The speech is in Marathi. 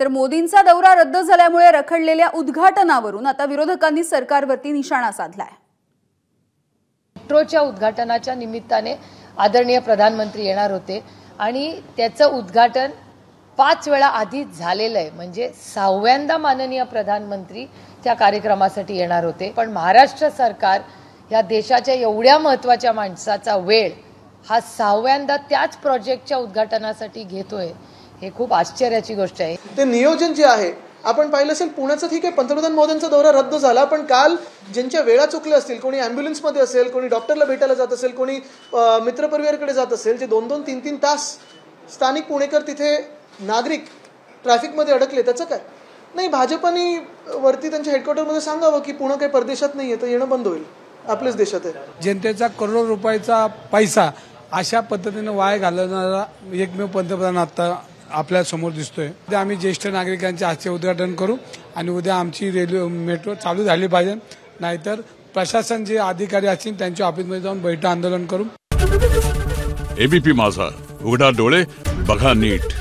तर मोदींचा दौरा रद्द झाल्यामुळे रखडलेल्या उद्घाटनावरून आता विरोधकांनी सरकारवरती निशाणा साधलाय। मेट्रोच्या उद्घाटनाच्या निमित्ताने आदरणीय प्रधानमंत्री येणार होते आणि त्याचं उद्घाटन 5 वेळा आधी झालेलं आहे, म्हणजे 6व्यांदा माननीय प्रधानमंत्री त्या कार्यक्रमासाठी येणार होते। पण महाराष्ट्र सरकार या देशाच्या एवढ्या महत्त्वाच्या माणसाचा वेळ हा 6व्यांदा त्याच प्रोजेक्टच्या उद्घाटनासाठी घेतोय, हे खूप आश्चर्याची गोष्ट आहे। ते नियोजन जे आहे आपण पाहिलं असेल, पुण्याचं ठीक आहे, पंतप्रधान मोदींचा दौरा रद्द झाला, पण काल ज्यांच्या वेळा चुकल्या असतील, कोणी ॲम्ब्युलन्समध्ये असेल, कोणी डॉक्टरला भेटायला जात असेल, कोणी मित्रपरिवाराकडे जात असेल, जे 2-2, 3-3 तास स्थानिक पुणेकर तिथे नागरिक ट्रॅफिकमध्ये अडकले, त्याचं काय नाही। भाजपने वरती त्यांच्या हेडक्वार्टरमध्ये सांगावं की पुणे काही परदेशात नाही आहे, तर येणं बंद होईल, आपल्याच देशात आहे। जनतेचा करोडो रुपयाचा पैसा अशा पद्धतीने वाया घालवणारा एकमेव पंतप्रधान आता आपल्या समोर दिसतोय। उद्या आम्ही ज्येष्ठ नागरिकांचे आजचे उद्घाटन करू आणि उद्या आमची रेल्वे मेट्रो चालू झाली पाहिजे, नाहीतर प्रशासन जे अधिकारी असतील त्यांच्या ऑफिसमध्ये जाऊन बैठक आंदोलन करू। एबीपी माझा, उघडा डोळे बघा नीट।